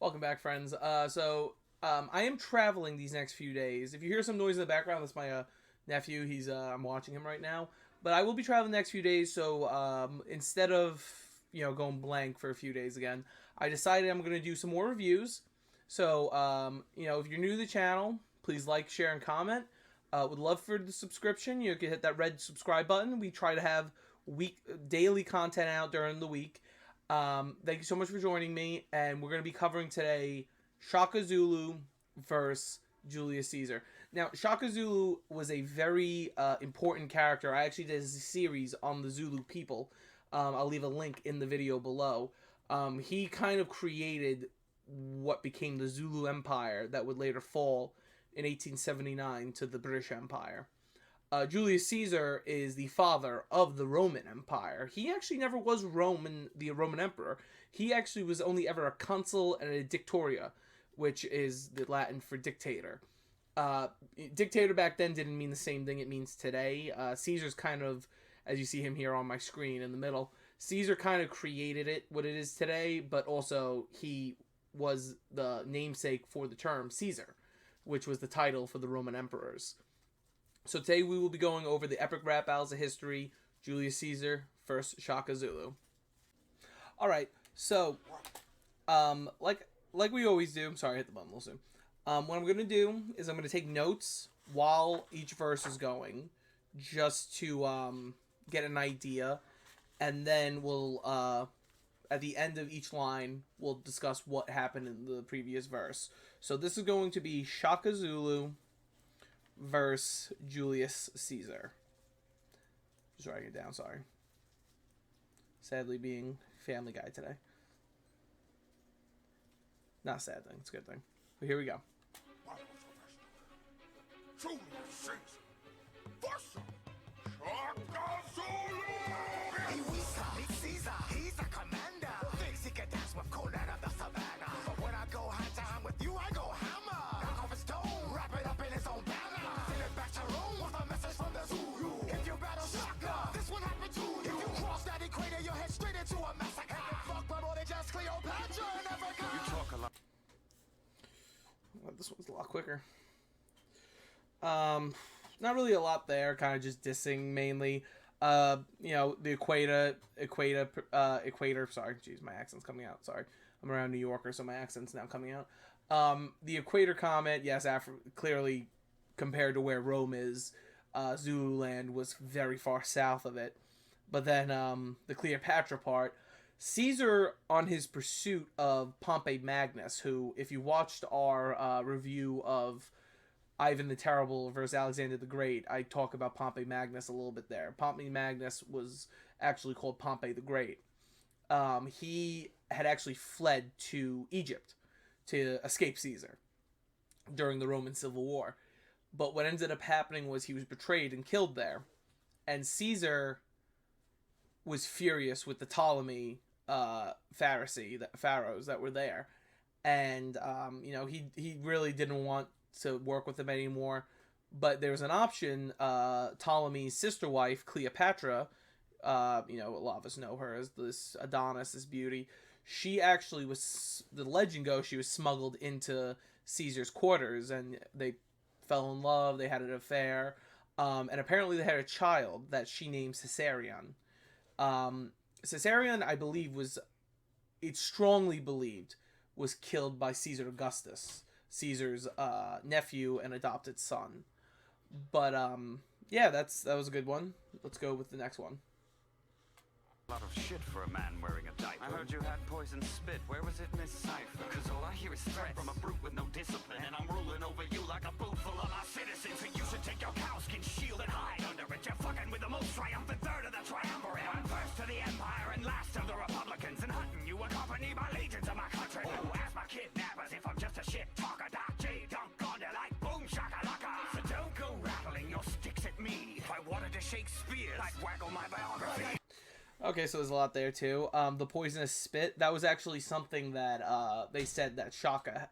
Welcome back, friends. I am traveling these next few days. If you hear some noise in the background, that's my nephew. I'm watching him right now. But I will be traveling the next few days. So instead of going blank for a few days again, I decided I'm going to do some more reviews. So if you're new to the channel, please like, share, and comment. Would love for the subscription. You can hit that red subscribe button. We try to have daily content out during the week. Thank you so much for joining me, and we're going to be covering today Shaka Zulu versus Julius Caesar. Now, Shaka Zulu was a very important character. I actually did a series on the Zulu people. I'll leave a link in the video below. He kind of created what became the Zulu Empire that would later fall in 1879 to the British Empire. Julius Caesar is the father of the Roman Empire. He actually never was the Roman emperor. He actually was only ever a consul and a dictator, which is the Latin for dictator. Dictator back then didn't mean the same thing it means today. Caesar's kind of, as you see him here on my screen in the middle, Caesar kind of created what it is today, but also he was the namesake for the term Caesar, which was the title for the Roman emperors. So today we will be going over the epic rap battles of history, Julius Caesar versus Shaka Zulu. Alright, so, like we always do, I'm sorry I hit the button a little soon. What I'm going to do is I'm going to take notes while each verse is going, just to get an idea, and then we'll, at the end of each line, we'll discuss what happened in the previous verse. So this is going to be Shaka Zulu versus Julius Caesar. Just writing it down, sorry. Sadly being Family Guy today. Not a sad thing, it's a good thing. But here we go. Julius Caesar versus Shaka Zulu! Caesar, he's a commander. Thinks he can dance with Conan of the Savannah. But when I go hand to hand with you, I go hammer. Knock off a stone, wrap it up in his own banner. Send it back to Rome with a message from the Zulu. If you battle Shaka, this would happen to you. If you cross that equator, you'll head straight into a massacre. Fuck by more than just Cleopatra and Africa. You talk a lot. Well, this one's a lot quicker. Not really a lot there. Kind of just dissing mainly. The equator. Sorry, jeez, my accent's coming out. Sorry, I'm around New Yorker, so my accent's now coming out. The equator comment, yes, clearly compared to where Rome is, Zululand was very far south of it. But then the Cleopatra part, Caesar on his pursuit of Pompey Magnus, who, if you watched our review of Ivan the Terrible versus Alexander the Great, I talk about Pompey Magnus a little bit there. Pompey Magnus was actually called Pompey the Great. He had actually fled to Egypt to escape Caesar during the Roman Civil War. But what ended up happening was he was betrayed and killed there. And Caesar was furious with the Ptolemy pharaohs that were there. And, he really didn't want to work with them anymore. But there was an option. Ptolemy's sister wife, Cleopatra, a lot of us know her as this Adonis, this beauty. She actually was, the legend goes, she was smuggled into Caesar's quarters, and they fell in love, they had an affair, and apparently they had a child that she named Caesarion. Caesarion, I believe, it's strongly believed, was killed by Caesar Augustus, Caesar's nephew and adopted son. But yeah, that was a good one. Let's go with the next one. A lot of shit for a man wearing a diaper. I heard you had poison spit. Where was it in this cipher? Cause all I hear is threats from a brute with no discipline. And I'm ruling over you like a boot full of my citizens. And you should take your cowskin shield and hide under it. You're fucking with the most triumphant third of the triumvirate. I'm first to the empire and last of the republicans. And hunting you accompanied by legions of my country. Oh, ask my kidnappers if I'm just a shit talker. Doc J dunk on you like boom shakalaka. So don't go rattling your sticks at me. If I wanted to Shakespeare, I'd waggle my biography. Okay, so there's a lot there too. The poisonous spit, that was actually something that they said that Shaka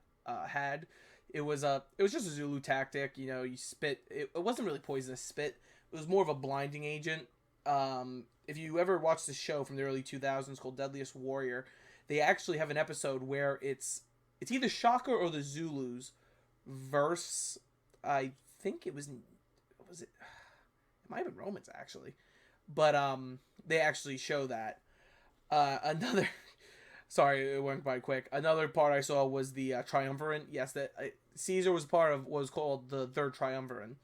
had. It was just a Zulu tactic. You spit. It wasn't really poisonous spit. It was more of a blinding agent. If you ever watched the show from the early 2000s called Deadliest Warrior, they actually have an episode where it's it's either Shaka or the Zulus versus, I think it was it? It might have been Romans actually, but they actually show that. Another, sorry, it went by quick. Another part I saw was the triumvirate. Yes, that Caesar was part of what was called the third triumvirate.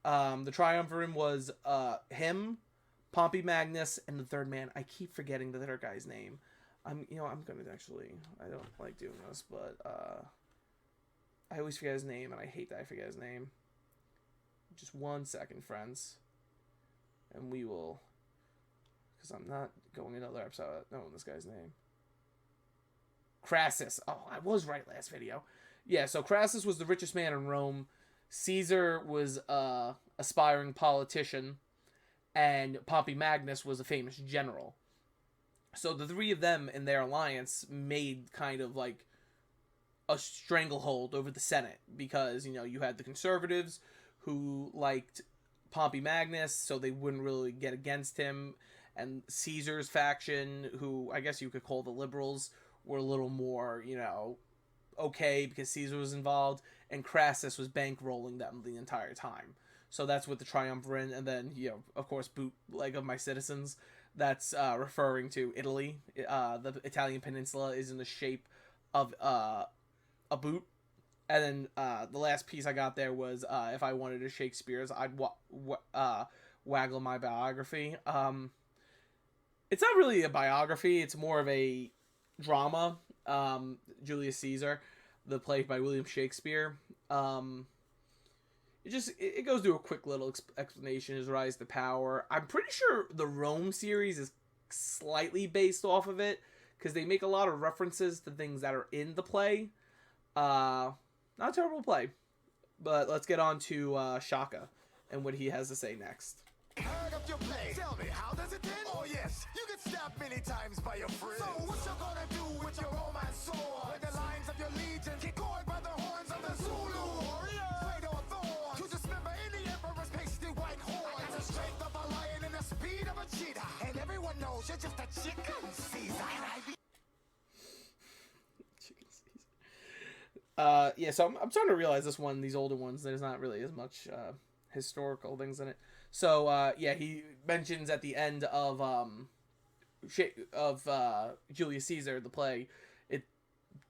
The triumvirate was him, Pompey Magnus, and the third man. I keep forgetting the third guy's name. I'm gonna actually. I don't like doing this, but I always forget his name, and I hate that I forget his name. Just 1 second, friends, and we will. Because I'm not going another episode knowing this guy's name. Crassus. Oh, I was right last video. Yeah, so Crassus was the richest man in Rome. Caesar was a aspiring politician, and Pompey Magnus was a famous general. So the three of them in their alliance made kind of like a stranglehold over the Senate, because, you know, you had the conservatives who liked Pompey Magnus, so they wouldn't really get against him, and Caesar's faction, who I guess you could call the liberals, were a little more, you know, okay because Caesar was involved, and Crassus was bankrolling them the entire time. So that's what the triumvirate, and then, you know, of course, bootleg of my citizens. That's referring to Italy. The Italian peninsula is in the shape of a boot. And then the last piece I got there was if I wanted a Shakespeare's, I'd waggle my biography. It's not really a biography. It's more of a drama. Julius Caesar, the play by William Shakespeare. It goes through a quick little explanation. His rise to power. I'm pretty sure the Rome series is slightly based off of it, because they make a lot of references to things that are in the play. Not a terrible play. But let's get on to Shaka and what he has to say next. Heard of your play. Tell me, how does it end? Oh yes, you get stabbed many times by your friends. So what you gonna do with your Roman sword? When the lines of your legion get caught by the horns of the Zulu warriors. Blade or thorn, to dismember any emperor's pasty white horn. I got the strength of a lion and the speed of a cheetah. And everyone knows you're just a chicken, Caesar. Yeah, so I'm starting to realize this one, these older ones, there's not really as much historical things in it. So yeah, he mentions at the end of Julius Caesar, the play, it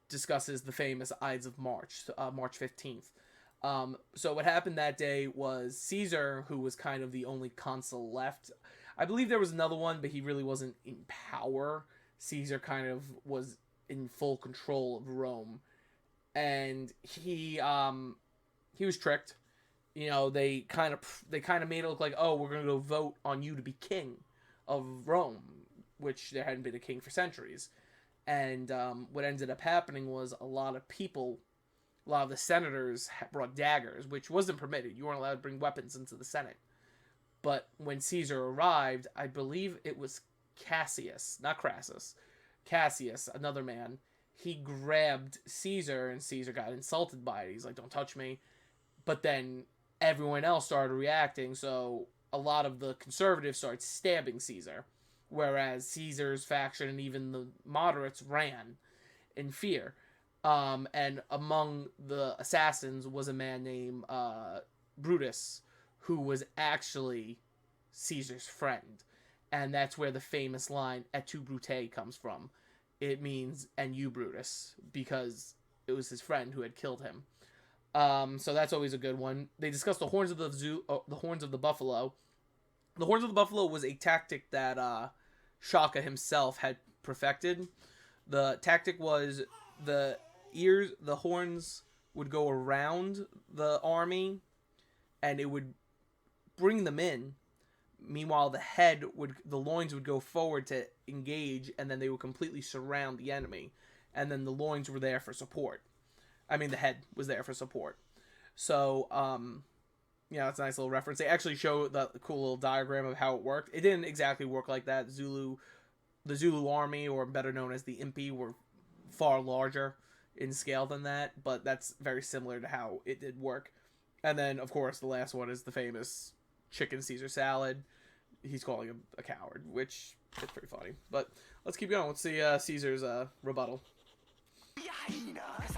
discusses the famous Ides of March, March 15th. So what happened that day was Caesar, who was kind of the only consul left. I believe there was another one, but he really wasn't in power. Caesar kind of was in full control of Rome. And he was tricked. You know, they kind of made it look like, oh, we're going to go vote on you to be king of Rome, which there hadn't been a king for centuries. And what ended up happening was a lot of the senators brought daggers, which wasn't permitted. You weren't allowed to bring weapons into the Senate. But when Caesar arrived, I believe it was Cassius, not Crassus, Cassius, another man. He grabbed Caesar, and Caesar got insulted by it. He's like, don't touch me. But then everyone else started reacting, so a lot of the conservatives started stabbing Caesar, whereas Caesar's faction and even the moderates ran in fear. And among the assassins was a man named Brutus, who was actually Caesar's friend. And that's where the famous line, et tu, Brute, comes from. It means, and you, Brutus, because it was his friend who had killed him. So that's always a good one. They discussed the horns of the horns of the buffalo. The horns of the buffalo was a tactic that Shaka himself had perfected. The tactic was the horns would go around the army, and it would bring them in. Meanwhile, the loins would go forward to engage, and then they would completely surround the enemy. And then the loins were there for support. I mean, the head was there for support. So, yeah, it's a nice little reference. They actually show the cool little diagram of how it worked. It didn't exactly work like that. The Zulu army, or better known as the Impi, were far larger in scale than that. But that's very similar to how it did work. And then, of course, the last one is the famous chicken Caesar salad. He's calling him a coward, which is pretty funny. But let's keep going. Let's see Caesar's rebuttal. Hyena, 'cause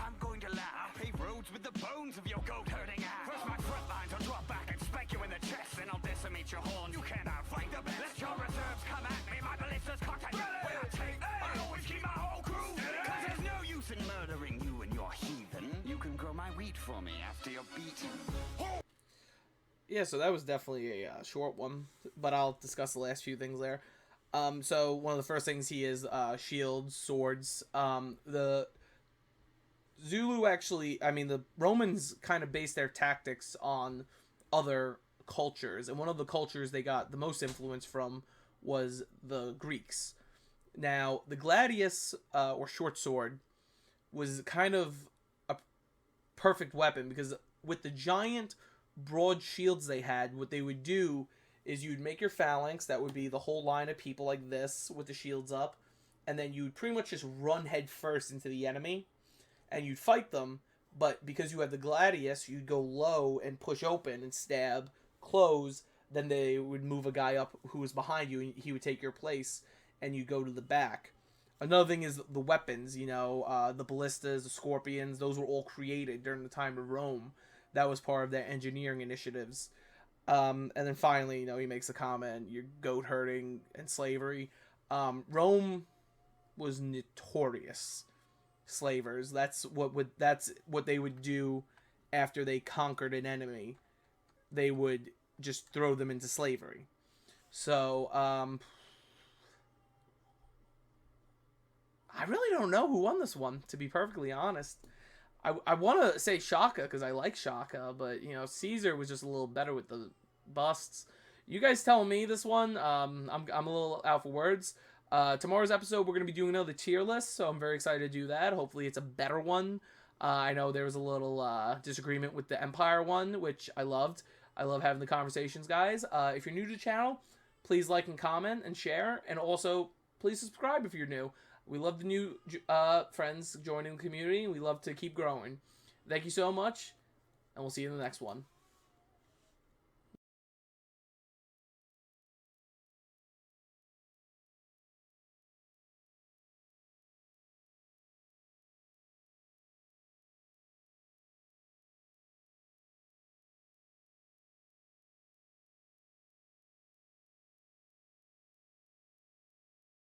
lungs of your goat herding ass. First my front lines will drop back and spank you in the chest, then I'll decimate your horns. You can't outfight the best. Let your reserves come at me, my ballista's cocked at. When I take, I always keep my whole crew. Cause there's no use in murdering you and your heathen. You can grow my wheat for me after you're beaten. Yeah, so that was definitely a short one, but I'll discuss the last few things there. So one of the first things he is shields, swords. The Zulu the Romans kind of based their tactics on other cultures, and one of the cultures they got the most influence from was the Greeks. Now, the gladius, or short sword, was kind of a perfect weapon, because with the giant broad shields they had, what they would do is you'd make your phalanx, that would be the whole line of people like this with the shields up, and then you'd pretty much just run head first into the enemy, and you'd fight them, but because you had the gladius, you'd go low and push open and stab, close, then they would move a guy up who was behind you, and he would take your place, and you go to the back. Another thing is the weapons, the ballistas, the scorpions, those were all created during the time of Rome. That was part of their engineering initiatives. And then finally, he makes a comment, you're goat herding and slavery. Rome was notorious slavers. That's what they would do after they conquered an enemy. They would just throw them into slavery. So, I really don't know who won this one, to be perfectly honest. I want to say Shaka because I like Shaka, but Caesar was just a little better with the busts. You guys tell me this one. I'm a little out for words. Tomorrow's episode we're gonna be doing another tier list, so I'm very excited to do that. Hopefully it's a better one. I know there was a little disagreement with the Empire one, which I loved. I love having the conversations, guys. If you're new to the channel, please like and comment and share, and also please subscribe if you're new. We love the new friends joining the community. We love to keep growing. Thank you so much, and we'll see you in the next one.